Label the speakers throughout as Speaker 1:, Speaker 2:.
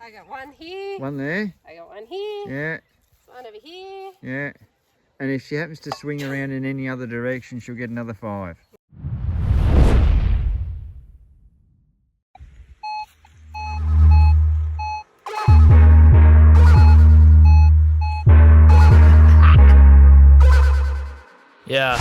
Speaker 1: I got one here.
Speaker 2: One there.
Speaker 1: I got one here.
Speaker 2: Yeah.
Speaker 1: One over here.
Speaker 2: Yeah. And if she happens to swing around in any other direction, she'll get another 5.
Speaker 3: Yeah.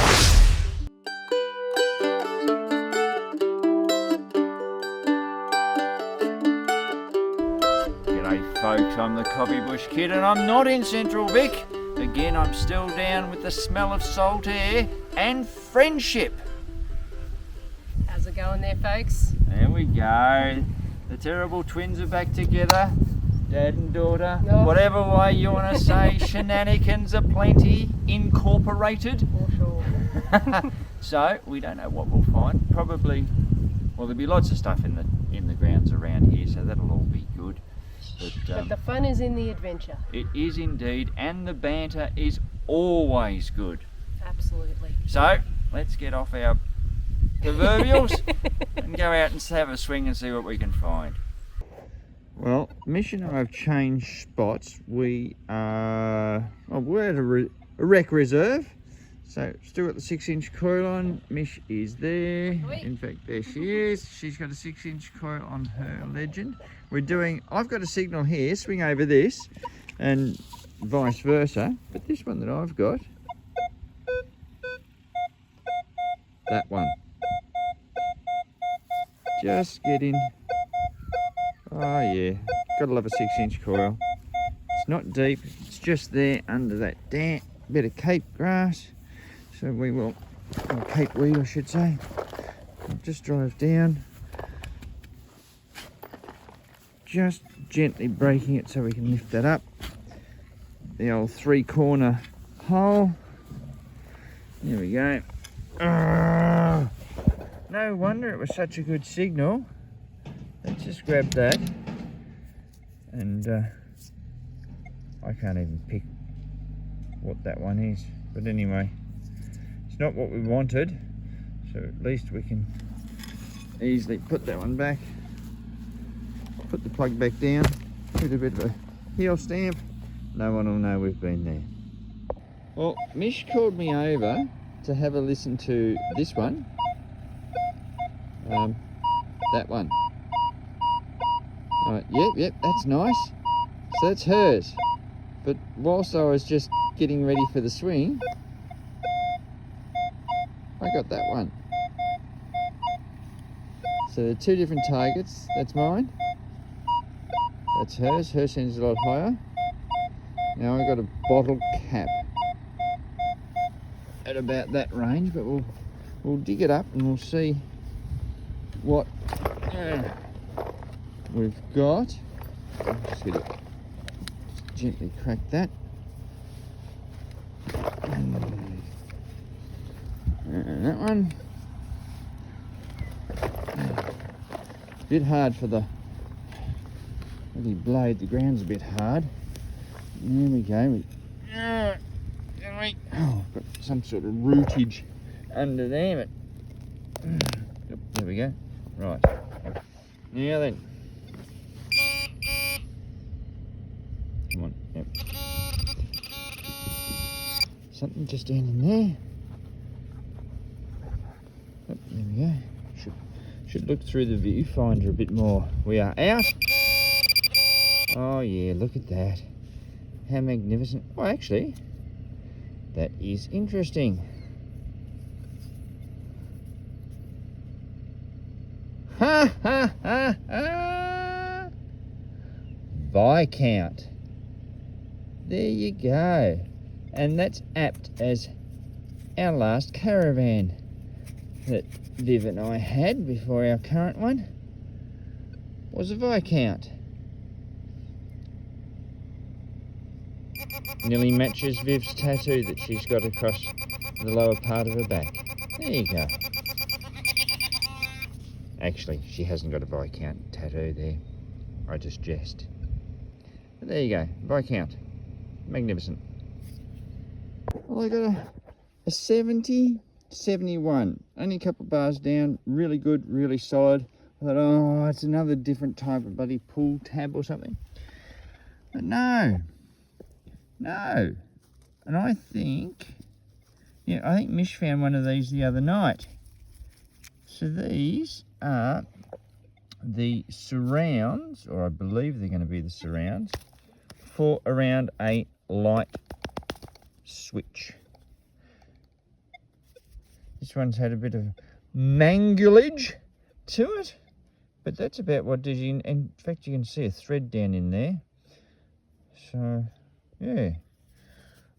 Speaker 2: G'day folks, I'm the Coffee Bush Kid and I'm not in Central Vic. Again, I'm still down with the smell of salt air and friendship.
Speaker 1: How's it going there, folks?
Speaker 2: There we go. The terrible twins are back together. Dad and daughter.
Speaker 1: Oh.
Speaker 2: Whatever way you want to say, shenanigans aplenty, incorporated.
Speaker 1: For sure.
Speaker 2: So, we don't know what we'll find. Probably, well, there'll be lots of stuff in the grounds around here, so that'll all be good.
Speaker 1: But the fun is in the adventure.
Speaker 2: It is indeed, and the banter is always good.
Speaker 1: Absolutely.
Speaker 2: So, let's get off our proverbials and go out and have a swing and see what we can find. Well, Mish and I have changed spots. We're at a wreck reserve. So, still got the 6-inch coil on. Mish is there. In fact, there she is. She's got a 6-inch coil on her Legend. I've got a signal here, swing over this, and vice versa. But this one that I've got, that one. Just getting, oh yeah, gotta love a 6-inch coil. It's not deep, it's just there under that damp bit of cape grass. So we will, or cape weed I should say, we'll just drive down, just gently breaking it so we can lift that up. The old 3-corner hole. There we go. No wonder it was such a good signal. Let's just grab that. And I can't even pick what that one is. But anyway, it's not what we wanted. So at least we can easily put that one back. Put the plug back down. Put a bit of a heel stamp. No one will know we've been there. Well, Mish called me over to have a listen to this one. That one. Yep, that's nice. So that's hers. But whilst I was just getting ready for the swing, I got that one. So they're 2 different targets. That's mine. That's hers. Her sends a lot higher. Now I've got a bottle cap at about that range, but we'll dig it up and we'll see what we've got. I'm just going to gently crack that. And that one. A bit hard for the blade. The ground's a bit hard. There we go. Oh, I've got some sort of rootage under there, but there we go. Right. Now then. Come on. Yep. Something just down in there. Yep, there we go. Should look through the viewfinder a bit more. We are out. Oh yeah, look at that. How magnificent. Well, actually, that is interesting. Ha ha ha ha! Viscount. There you go. And that's apt as our last caravan that Viv and I had before our current one was a Viscount. Nearly matches Viv's tattoo that she's got across the lower part of her back. There you go. Actually, she hasn't got a Viscount tattoo there. I just jest. But there you go, Viscount. Magnificent. Well, I got a 70, 71. Only a couple of bars down. Really good, really solid. I thought, oh, it's another different type of bloody pull tab or something. But no. And I think Mish found one of these the other night. So these are the surrounds, or I believe they're going to be the surrounds, for around a light switch. This one's had a bit of mangulage to it, but that's about what did you. In fact, you can see a thread down in there. So, yeah,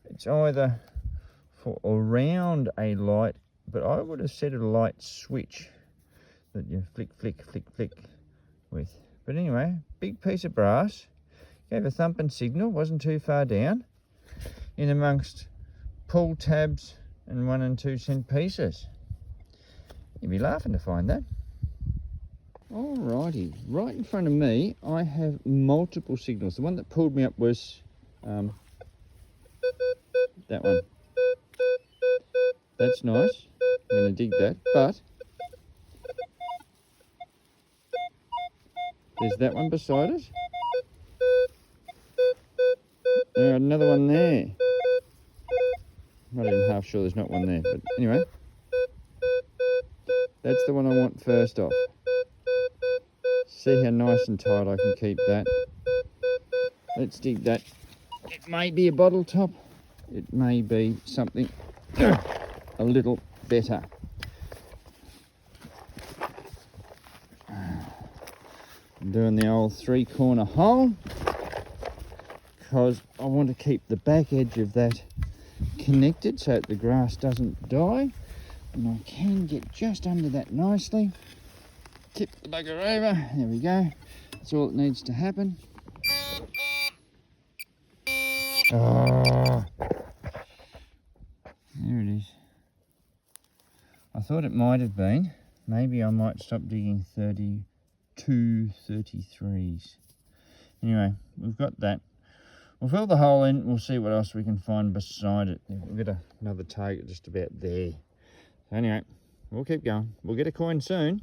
Speaker 2: it's either for around a light, but I would have said a light switch that you flick, flick, flick, flick with. But anyway, big piece of brass, gave a thumping signal, wasn't too far down, in amongst pull tabs and 1 and 2 cent pieces. You'd be laughing to find that. Alrighty, right in front of me, I have multiple signals. The one that pulled me up was that one. That's nice. I'm going to dig that, but there's that one beside it. There's another one there. I'm not even half sure there's not one there, but anyway. That's the one I want first off. See how nice and tight I can keep that. Let's dig that. It may be a bottle top. It may be something a little better. I'm doing the old 3-corner hole because I want to keep the back edge of that connected so that the grass doesn't die, and I can get just under that nicely. Tip the bugger over, there we go. That's all that needs to happen. Oh, there it is. I thought it might have been. Maybe I might stop digging 32, 33s. Anyway, we've got that. We'll fill the hole in, we'll see what else we can find beside it. We've got another target just about there. So anyway, we'll keep going. We'll get a coin soon.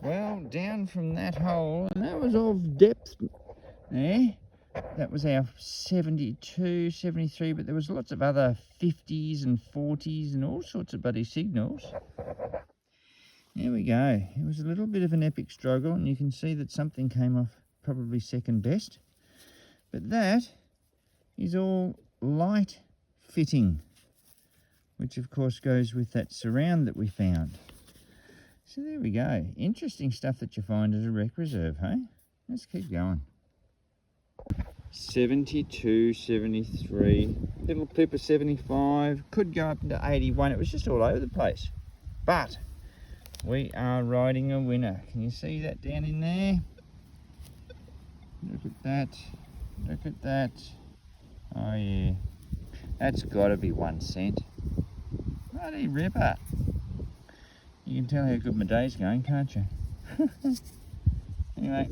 Speaker 2: Well, down from that hole, and that was of depth there. That was our 72, 73, but there was lots of other 50s and 40s and all sorts of bloody signals. There we go. It was a little bit of an epic struggle, and you can see that something came off probably second best. But that is all light fitting, which of course goes with that surround that we found. So there we go. Interesting stuff that you find at a rec reserve, hey? Let's keep going. 72, 73, little pip of 75, could go up into 81. It was just all over the place. But we are riding a winner. Can you see that down in there? Look at that. Look at that. Oh yeah. That's got to be 1 cent. Bloody ripper. You can tell how good my day's going, can't you? Anyway.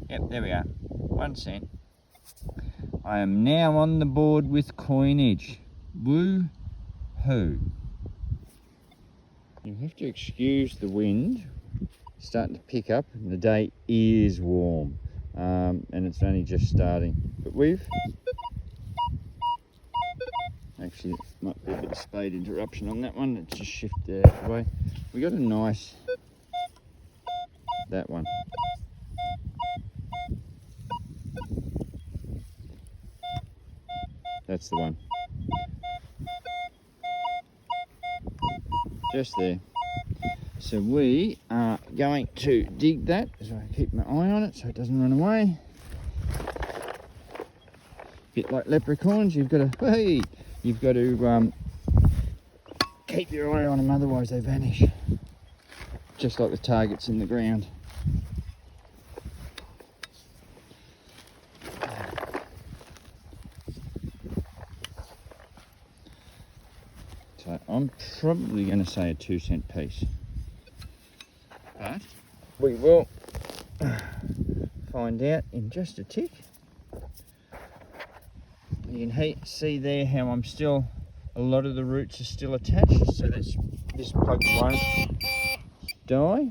Speaker 2: Yep, there we are. 1 cent. I am now on the board with coinage. Woo-hoo. You have to excuse the wind. It's starting to pick up and the day is warm. And it's only just starting. But we've... Actually, it might be a bit of spade interruption on that one. Let's just shift that out of the way. We got a nice... That one. That's the one. Just there. So we are going to dig that, so I keep my eye on it so it doesn't run away. Bit like leprechauns, you've got to keep your eye on them, otherwise they vanish. Just like the targets in the ground. So I'm probably going to say a 2 cent piece. But we will find out in just a tick. You can see there how I'm still, a lot of the roots are still attached, so this plug won't die.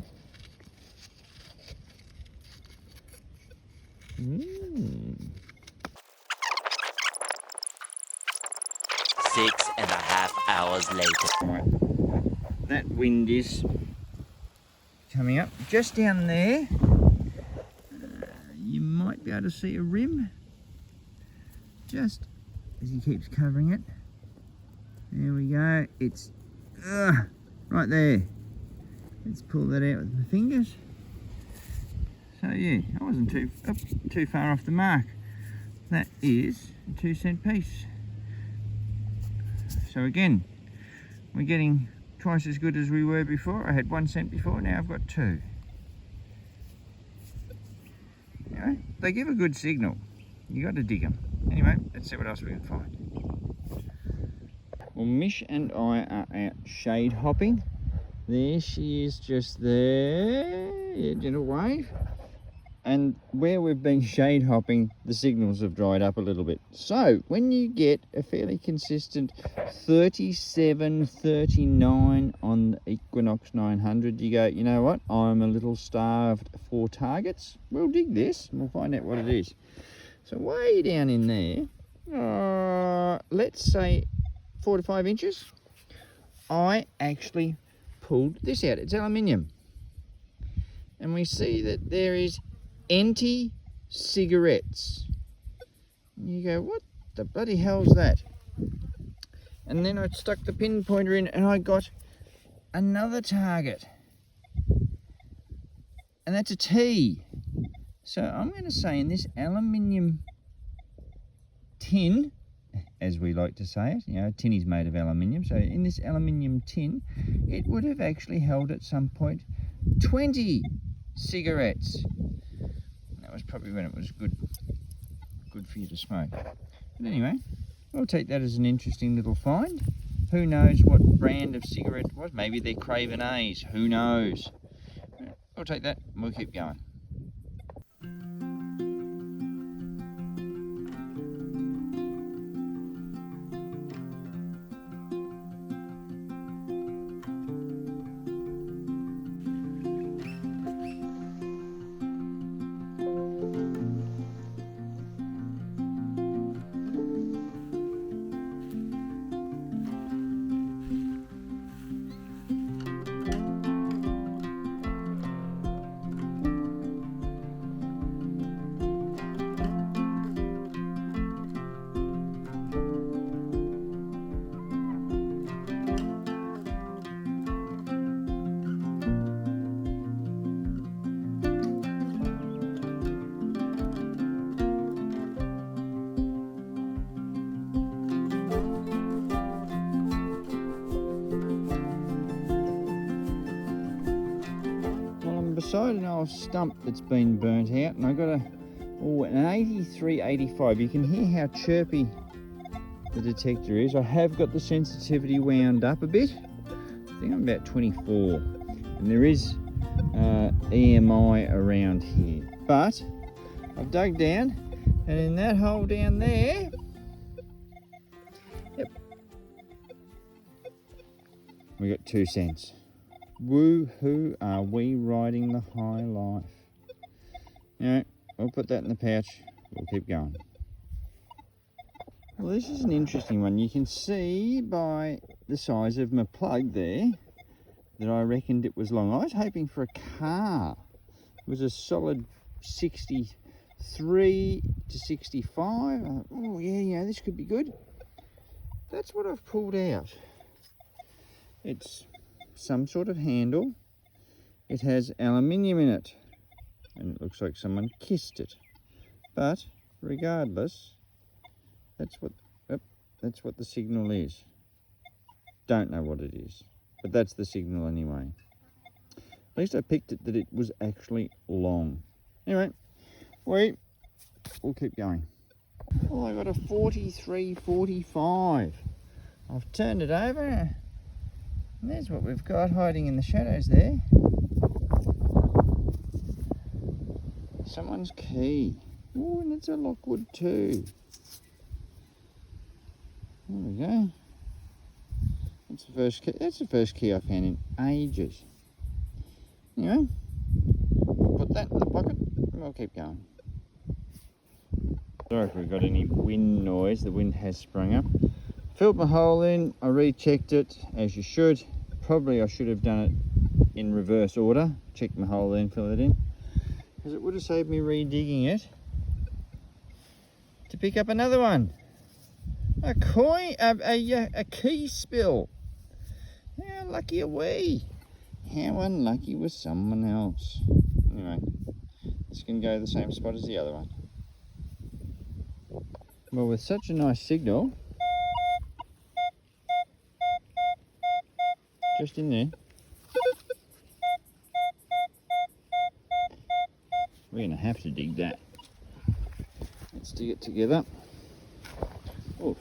Speaker 3: 6.5 hours later.
Speaker 2: Right. That wind is coming up just down there. You might be able to see a rim just as he keeps covering it. There we go. It's right there. Let's pull that out with my fingers. So yeah, I wasn't too far off the mark. That is a 2-cent piece. So again, we're getting twice as good as we were before. I had 1 cent before, now I've got 2. You know, they give a good signal. You got to dig them. Anyway, let's see what else we can find. Well, Mish and I are out shade hopping. There she is, just there. Yeah, gentle wave. And where we've been shade hopping, the signals have dried up a little bit. So when you get a fairly consistent 37, 39 on the Equinox 900, you go, you know what, I'm a little starved for targets. We'll dig this and we'll find out what it is. So way down in there, let's say 4 to 5 inches, I actually pulled this out. It's aluminium. And we see that there is anti-cigarettes. You go, what the bloody hell's that? And then I stuck the pinpointer in and I got another target. And that's a T. So I'm going to say in this aluminium tin, as we like to say it, you know, tin is made of aluminium, so in this aluminium tin, it would have actually held at some point 20 cigarettes. That was probably when it was good for you to smoke. But anyway, we'll take that as an interesting little find. Who knows what brand of cigarette it was? Maybe they're Craven A's, who knows? We'll take that and we'll keep going. Beside an old stump that's been burnt out, and I got an 83, 85. You can hear how chirpy the detector is. I have got the sensitivity wound up a bit. I think I'm about 24, and there is EMI around here. But I've dug down, and in that hole down there, yep, we got 2 cents. Woo-hoo, are we riding the high life? Alright, we'll put that in the pouch. We'll keep going. Well, this is an interesting one. You can see by the size of my plug there that I reckoned it was long. I was hoping for a car. It was a solid 63 to 65. Oh yeah, this could be good. That's what I've pulled out. It's some sort of handle. It has aluminium in it, and it looks like someone kissed it. But regardless, that's what the signal is. Don't know what it is, but that's the signal anyway. At least I picked it that it was actually long. Anyway, we'll keep going. Well, I got a 43.45. I've turned it over. And there's what we've got hiding in the shadows there. Someone's key. Oh, and it's a Lockwood too. There we go. That's the first key. That's the first key I found in ages. Anyway, put that in the pocket and we'll keep going. Sorry if we've got any wind noise, the wind has sprung up. Filled my hole in, I rechecked it as you should. Probably I should have done it in reverse order. Check my hole in, fill it in. Because it would have saved me re-digging it to pick up another one. A key spill. How lucky are we? How unlucky was someone else? Anyway, this can go the same spot as the other one. Well, with such a nice signal, just in there, we're going to have to dig that. Let's dig it together. Oh,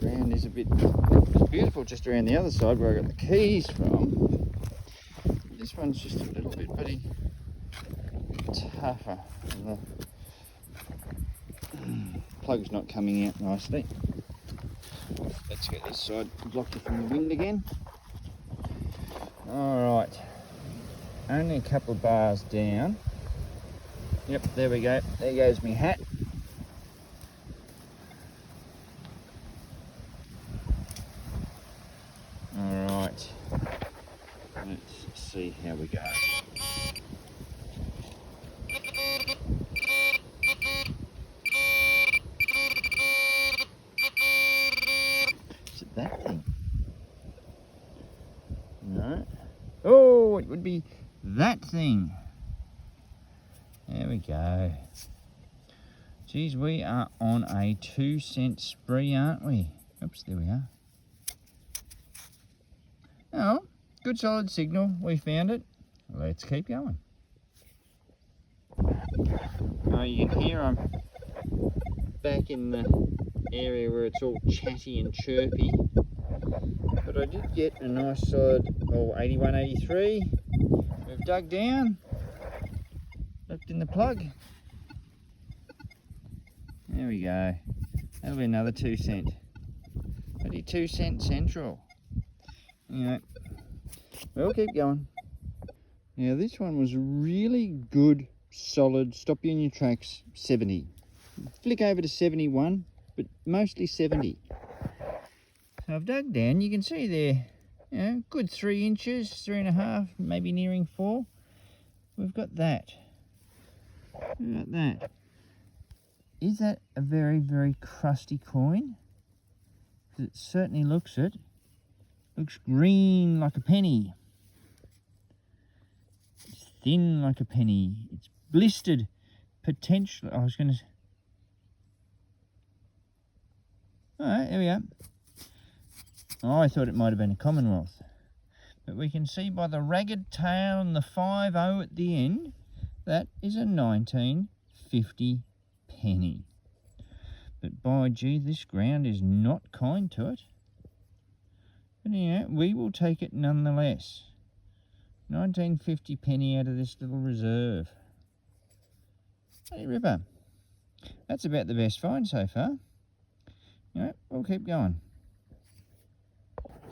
Speaker 2: ground is a bit beautiful just around the other side where I got the keys from. This one's just a little bit bloody tougher. The plug's not coming out nicely. Let's get this side blocked from the wind again. Alright, only a couple of bars down. Yep, there we go. There goes my hat. Alright, let's see how we go. Is it that thing? No. Oh, it would be that thing. There we go. Geez, we are on a 2-cent spree, aren't we? Oops, there we are. Oh, good solid signal. We found it. Let's keep going. Oh, you can hear I'm back in the area where it's all chatty and chirpy. But I did get a nice solid 81, 83. We've dug down. Looked in the plug. There we go. That'll be another 2 cent. Bloody 2 cent central. Anyway, we'll keep going. Now this one was really good, solid, stop you in your tracks, 70. Flick over to 71, but mostly 70. So I've dug down, you can see there, you know, good 3 inches, 3.5, maybe nearing 4. We've got that. Look at that. Is that a very, very crusty coin? Because it certainly looks it. Looks green like a penny. It's thin like a penny. It's blistered. Potentially, I was going to... Alright, there we go. Oh, I thought it might have been a Commonwealth. But we can see by the ragged tail and the 5-0 at the end, that is a 1950 penny. But by gee, this ground is not kind to it. But yeah, we will take it nonetheless. 1950 penny out of this little reserve. Hey, ripper. That's about the best find so far. Alright, we'll keep going.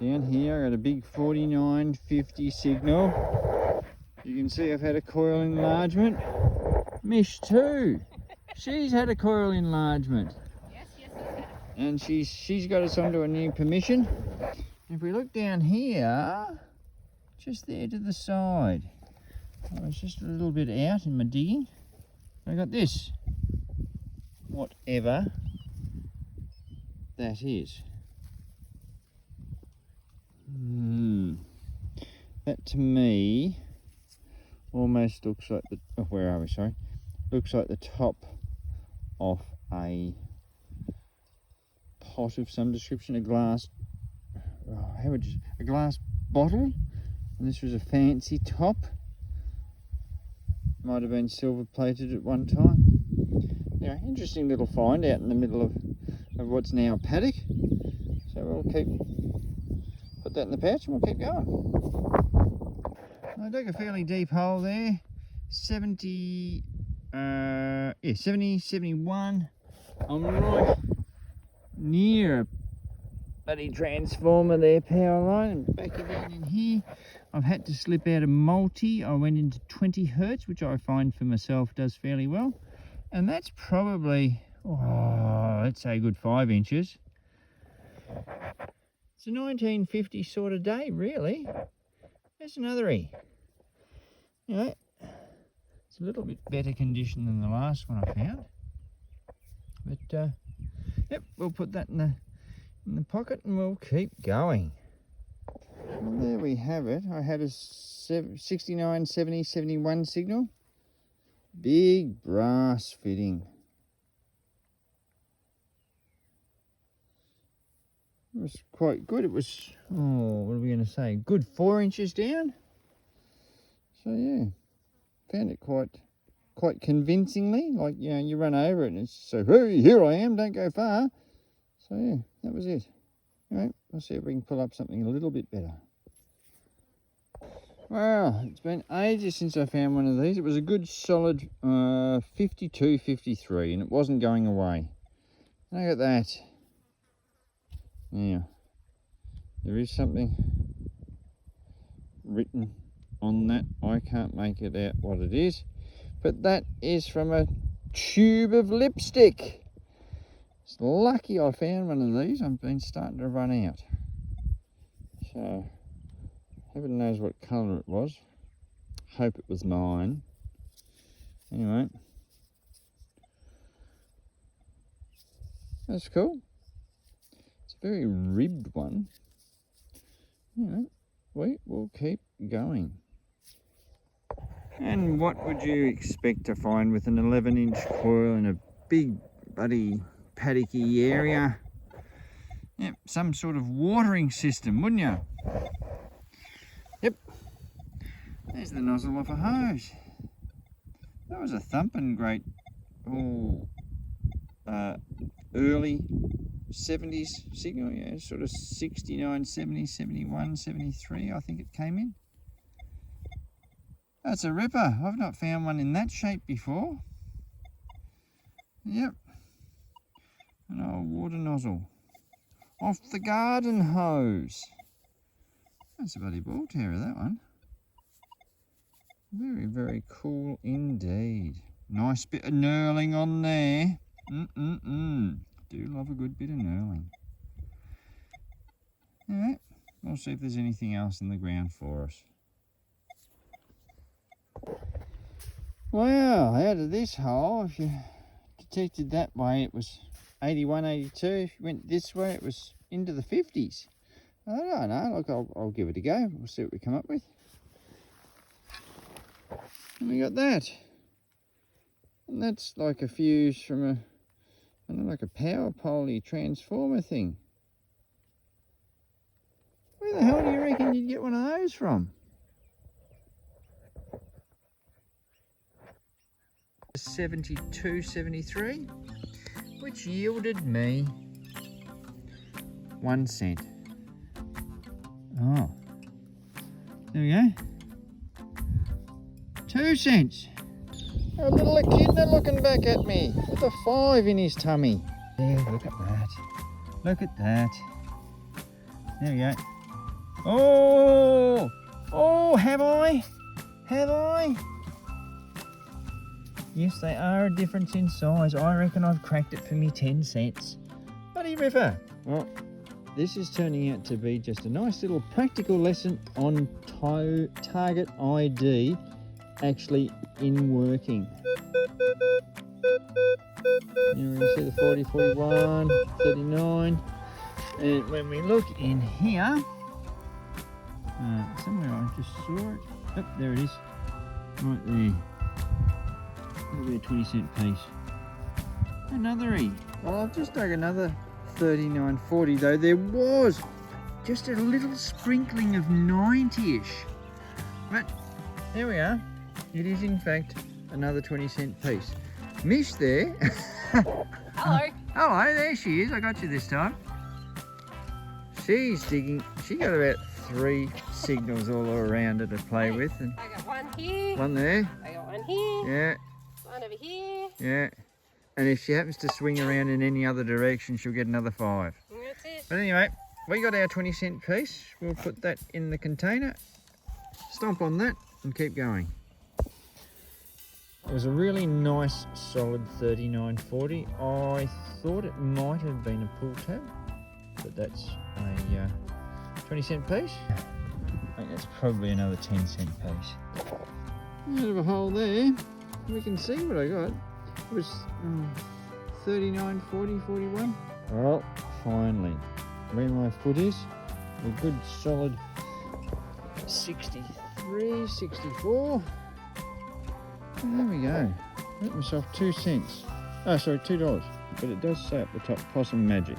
Speaker 2: Down here I got a big 4950 signal. You can see I've had a coil enlargement. Mish too. She's had a coil enlargement.
Speaker 1: Yes, yes, I've had it.
Speaker 2: And she's got us onto a new permission. If we look down here, just there to the side, I was just a little bit out in my digging. I got this, whatever that is. That to me almost looks like the, oh, where are we, sorry? Looks like the top of a pot of some description, a glass, a glass bottle. And this was a fancy top. Might have been silver plated at one time. Anyway, interesting little find out in the middle of what's now a paddock. So we'll put that in the pouch and we'll keep going. I dug a fairly deep hole there. 70, 71. I'm right near bloody transformer there, power line, and back again in here. I've had to slip out a multi. I went into 20 hertz, which I find for myself does fairly well. And that's probably, oh, let's say a good 5 inches. It's a 1950 sort of day, really. There's another E. You know, it's a little bit better condition than the last one I found. But, yep, we'll put that in the pocket and we'll keep going. Well, there we have it. I had a 69, 70, 71 signal. Big brass fitting. It was quite good. It was, oh, what are we going to say? Good 4 inches down. So yeah, found it quite convincingly. Like, you know, you run over it and it's so, hey, here I am, don't go far. So yeah, that was it. Anyway, we'll see if we can pull up something a little bit better. Well, it's been ages since I found one of these. It was a good solid 52, 53, and it wasn't going away. Look at that. Now, there is something written on that. I can't make it out what it is, but that is from a tube of lipstick. It's lucky I found one of these. I've been starting to run out. So, heaven knows what colour it was. Hope it was mine. Anyway, that's cool. It's a very ribbed one. Anyway, we will keep going. And what would you expect to find with an 11-inch coil in a big bloody paddocky area? Yep, some sort of watering system, wouldn't you? Yep. There's the nozzle off a hose. That was a thumping great, early 70s signal, yeah, sort of 69, 70, 71, 73, I think it came in. That's a ripper. I've not found one in that shape before. Yep. An old water nozzle. Off the garden hose. That's a bloody ball terror, that one. Very, very cool indeed. Nice bit of knurling on there. Do love a good bit of knurling. Alright, we'll see if there's anything else in the ground for us. Wow, out of this hole, if you detected that way, it was 81, 82. If you went this way, it was into the 50s. I don't know, look, I'll give it a go. We'll see what we come up with. And we got that. And that's like a fuse from a, I don't know, like a power poly transformer thing. Where the hell do you reckon you'd get one of those from? 72, 73, which yielded me 1 cent. Oh, there we go. 2 cents. A little echidna looking back at me with a 5 in his tummy. Yeah, look at that. Look at that. There we go. Oh! Oh, have I? Have I? Yes, they are a difference in size. I reckon I've cracked it for me 10 cents. Bloody ripper. Well, this is turning out to be just a nice little practical lesson on target ID actually in working. Here we see the 40, 41, 39. And when we look in here, somewhere I just saw it. Oh, there it is. Right there. That'll be a 20-cent piece. Another E. Well, I've just dug another 39.40 though. There was just a little sprinkling of 90-ish. But there we are. It is in fact another 20-cent piece. Mish there.
Speaker 1: Hello.
Speaker 2: Hello, there she is. I got you this time. She's digging. She got about 3 signals all around her to play with. And
Speaker 1: I got one here.
Speaker 2: one there.
Speaker 1: I got one here.
Speaker 2: Yeah.
Speaker 1: One over here.
Speaker 2: Yeah. And if she happens to swing around in any other direction, she'll get another 5.
Speaker 1: And that's it.
Speaker 2: But anyway, we got our 20-cent piece. We'll put that in the container, stomp on that and keep going. It was a really nice solid 39.40. I thought it might have been a pull tab, but that's a 20-cent piece. I think that's probably another 10-cent piece. Bit of a hole there. We can see what I got. It was 39.40, 41. Well, finally, where my foot is, a good solid 63, 64. And there we go. Got myself 2 cents. Oh, sorry, $2. But it does say up the top, Possum Magic.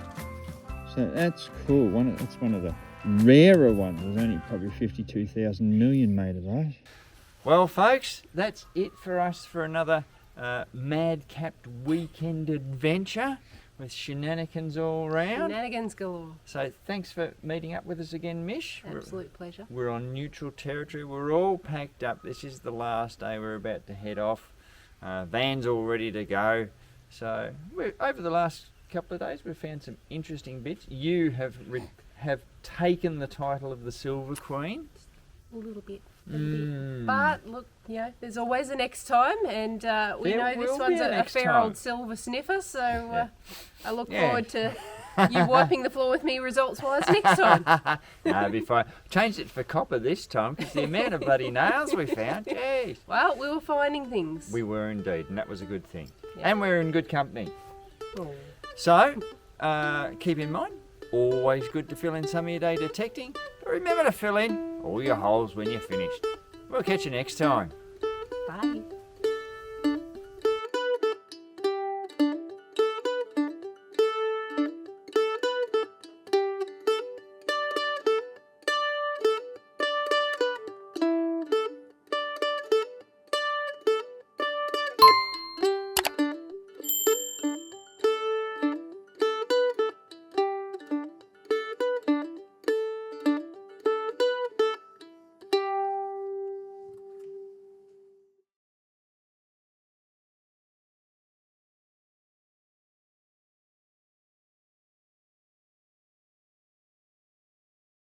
Speaker 2: So that's cool. It's one of the rarer ones. There's only probably 52,000 million made of those. Well, folks, that's it for us for another madcapped weekend adventure with shenanigans all around.
Speaker 1: Shenanigans galore.
Speaker 2: So thanks for meeting up with us again, Mish.
Speaker 1: Absolute pleasure.
Speaker 2: We're on neutral territory. We're all packed up. This is the last day. We're about to head off. Van's all ready to go. So over the last couple of days, we've found some interesting bits. You have taken the title of the Silver Queen.
Speaker 1: A little bit. But look, there's always a next time, and we know this one's a fair old silver sniffer, so I look forward to you wiping the floor with me results-wise next time.
Speaker 2: No, it'll be fine. Changed it for copper this time because the amount of bloody nails we found, jeez.
Speaker 1: Well, we were finding things.
Speaker 2: We were indeed, and that was a good thing.
Speaker 1: Yeah.
Speaker 2: And we're in good company.
Speaker 1: Oh.
Speaker 2: So, keep in mind, always good to fill in some of your day detecting, but remember to fill in all your holes when you're finished. We'll catch you next time.